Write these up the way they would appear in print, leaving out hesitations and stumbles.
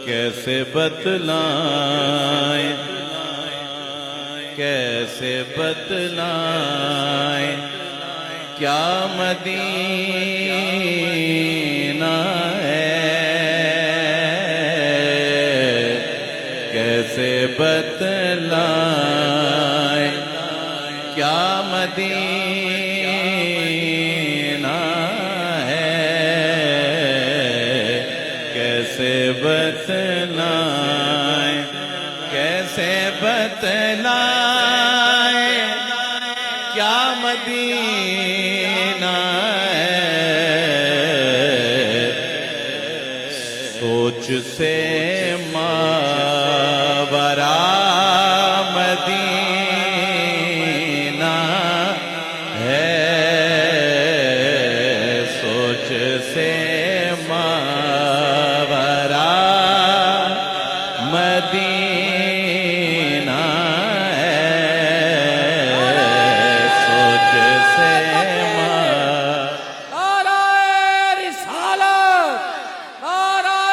کیسے بتلائیں کیسے بتلائیں کیا مدینہ ہے، کیسے بتلائیں کیا مدینہ ہے، کیسے بتلائیں کیسے بتلائیں کیا مدینہ ہے، سوچ سے ماورا مدینہ ہے، سوچ سے ماورا مدینہ ہے، سوچ سے نعرہ رسالت، نعرہ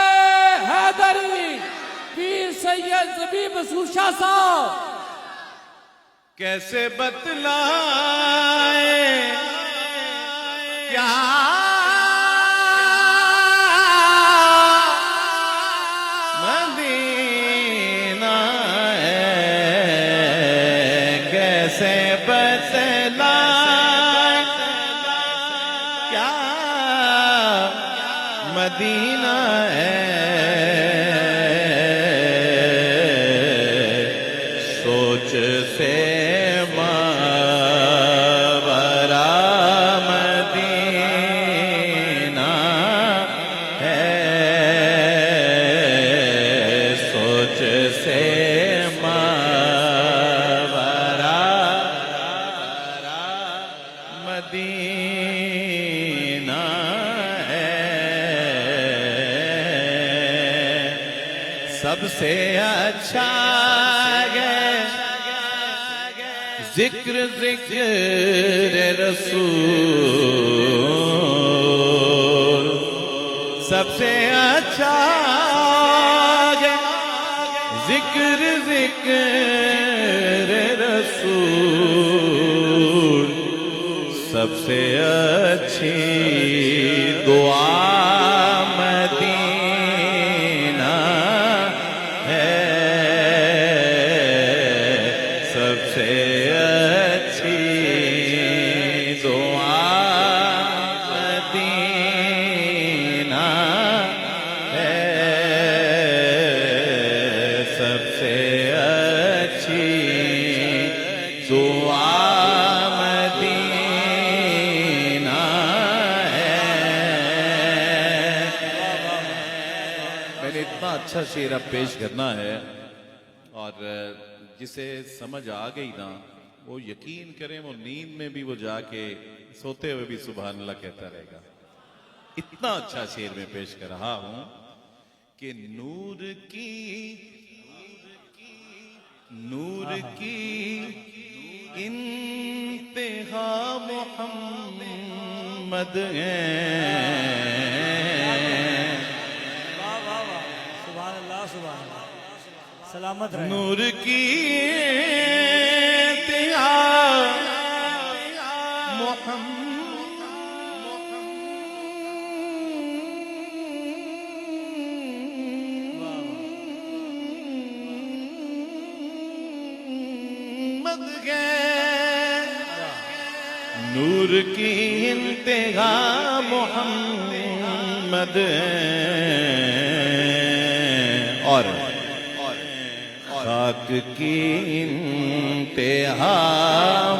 حیدری، پیر سید زبیب سوشا صاحب۔ کیسے بتلائیں کیا مدینہ ہے، کیسے بتلائیں کیا مدینہ ہے، سوچ سے ماورا مدینہ ہے، سوچ سے ماورا مدینہ ہے، سب سے اچھا ذکر رسول، سب سے اچھا ذکر رسول، سب سے اچھی دعا مدینہ ہے، سب سے اچھی دعا مدینہ ہے، سب سے اچھی دعا مدینہ ہے۔ میں نے اتنا اچھا شعر اب پیش کرنا ہے، اور جسے سمجھ آ گئی نا وہ یقین کریں وہ نیند میں بھی وہ جا کے سوتے ہوئے بھی سبحان اللہ کہتا رہے گا۔ اتنا اچھا شعر میں پیش کر رہا ہوں کہ نور کی انتہا محمد ہے، سبحان اللہ سبحان اللہ، سلامت رہے۔ نور کی انتہا محمد ہے، نور کی انتہا محمد ہے، اور خاک کی انتہا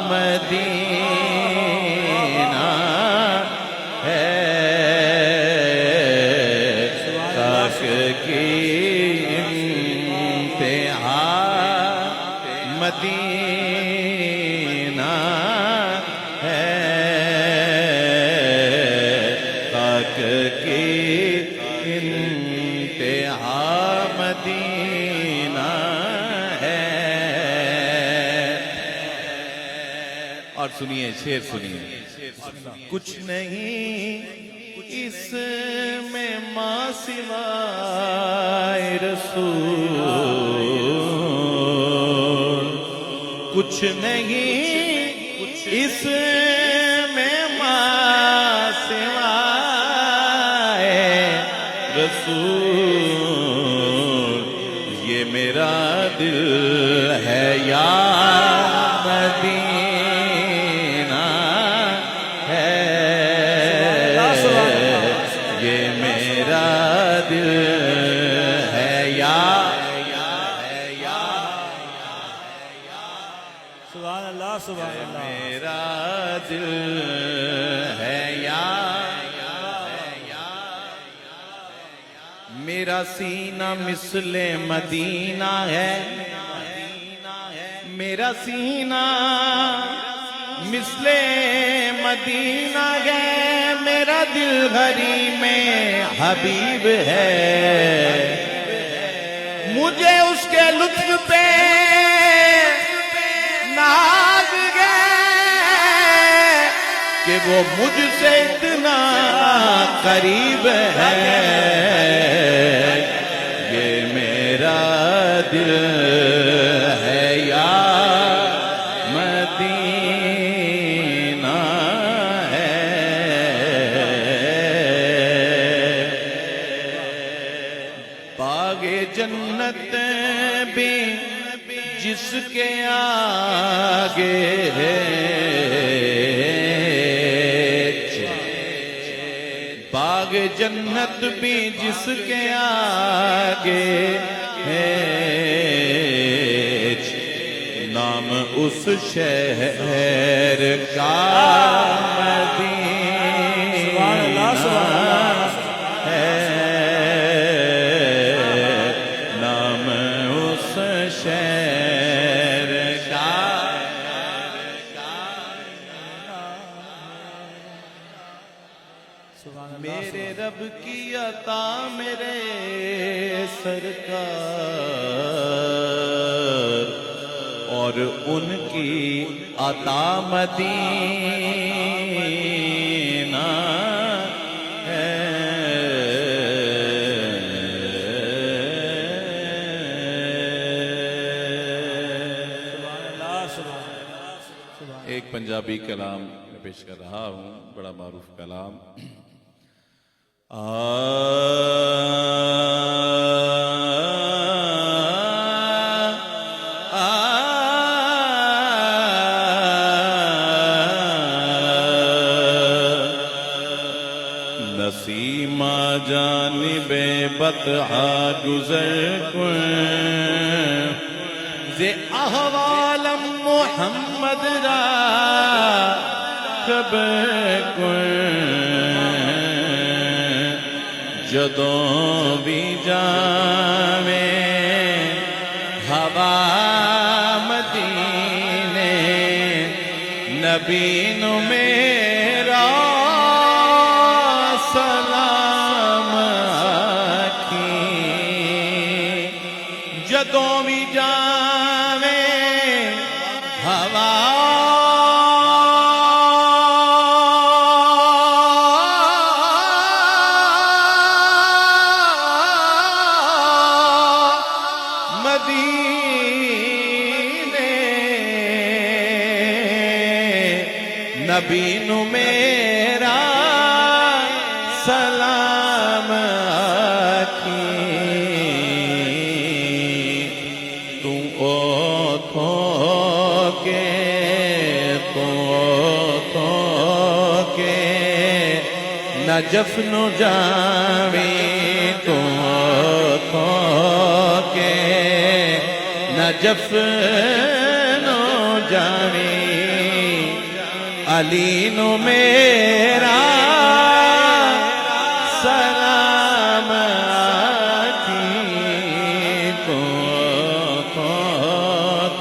مدینہ ہے، خاک کی انتہا مدینہ ہے، خاک کی انتہا مدینہ ہے، اور سنیے شعر سنیے. کچھ نہیں اس میں ماں سوائے رسول، کچھ نہیں اس میں ماں سوائے رسول. یہ میرا دل ہے یا مدینہ ہے، یہ میرا دل ہے یا سبحان اللہ سبحان اللہ. میرا دل ہے یا میرا سینہ مثل مدینہ ہے، میرا سینہ مثل مدینہ ہے، میرا دل حریم حبیب ہے. مجھے اس کے لطف پہ ناز ہے کہ وہ مجھ سے اتنا قریب ہے. یہ میرا دل ہے یا مدینہ ہے. باغ جنت بھی جس کے آگے ہے، باغ جنت بھی جس کے آگے ہے، نام اس شہر کا مدینہ ہے، نام اس شہر کا. میرے رب کی عطا میرے سرکار، اور ان کی عطا مدینہ ہے. ایک پنجابی کلام میں پیش کر رہا ہوں، بڑا معروف کلام. نسیمہ جانب بطحا گزر کن، زِ احوالم محمد را خبر کن. جدوں بھی جاویں ہوا مدینے، نبی نو میرا سلام آکھی. جدوں بھی جاویں ہوا نبی نو میرا سلام آکھی. تو اوتھو کے نجف نو جاویں، تو اوتھو کے نجف نو جاویں. علی نو میرا سلام آکھی. تو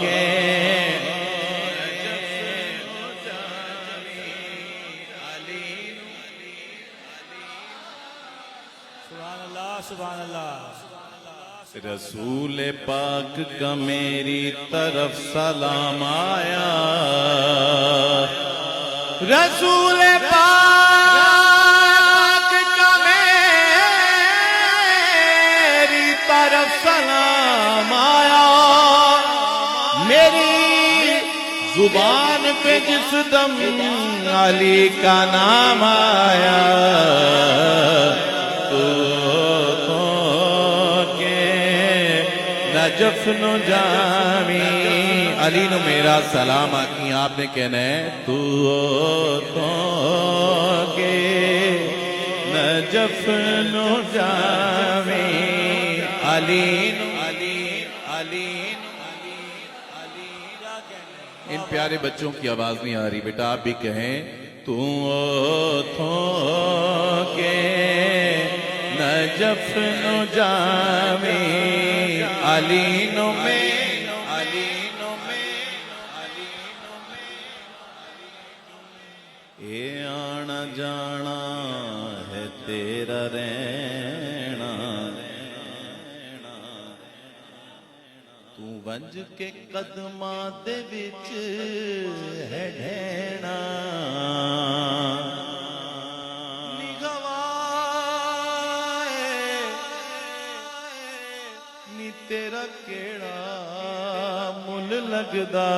کے سبحان اللہ سبحان اللہ. رسول پاک کا میری طرف سلام آیا، رسول پاک کا میری طرف سلام آیا، میری زبان پہ جس دم علی کا نام آیا، تو کے نجف نو جامی، علی نو میرا سلام آکی آپ نے کہنا ہے، تو کے نجف نو جامی، علی نو ان پیارے بچوں کی آواز نہیں آ رہی، بیٹا آپ بھی کہیں، تو کے نجف نو جامی، علی نو میں اے آنا جانا ہے تیرا رہنا، تو ونج کے قدماں دے وچ ہے ڈھینا، نی تیرا کیڑا مل لگدا،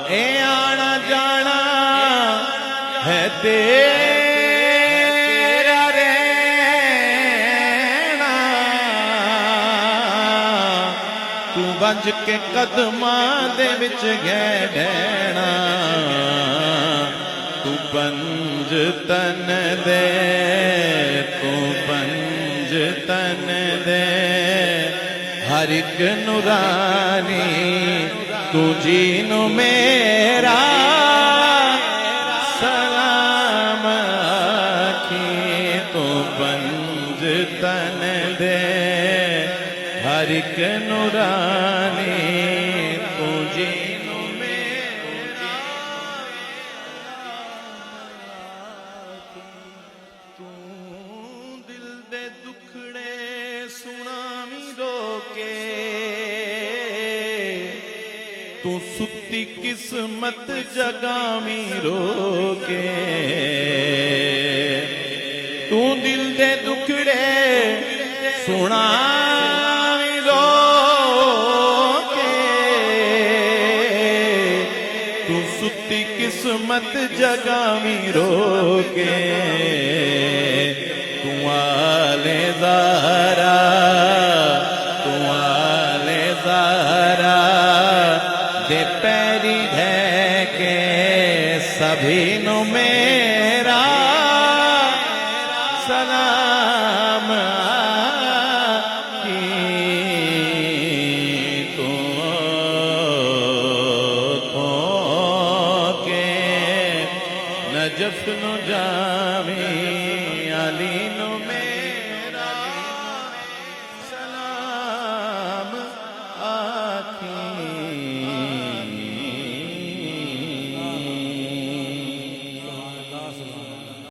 اے آنا جانا ہے تیرا رہنا، تو بنج کے قدماں دے وچ گئے ڈھینا، تو بنج تن دے، تو بنج تن دے، ہر ایک نورانی، تو جینو میرا سلام آکھی، تو بنج تن دے، ہر ایک نورانی، تو جینو میرا، تو دل دے دکھڑے سنامی رو کے، تو ستی قسمت جگامی رو کے، تو دل دے دکھڑے سنامی رو کے، تو ستی قسمت جگامی رو کے، تو آلے زہرا، تو آلے زہرا دے پیری ہے کہ سبھی نو میرا سلام آکی، تو کے نجف نو جامی، علی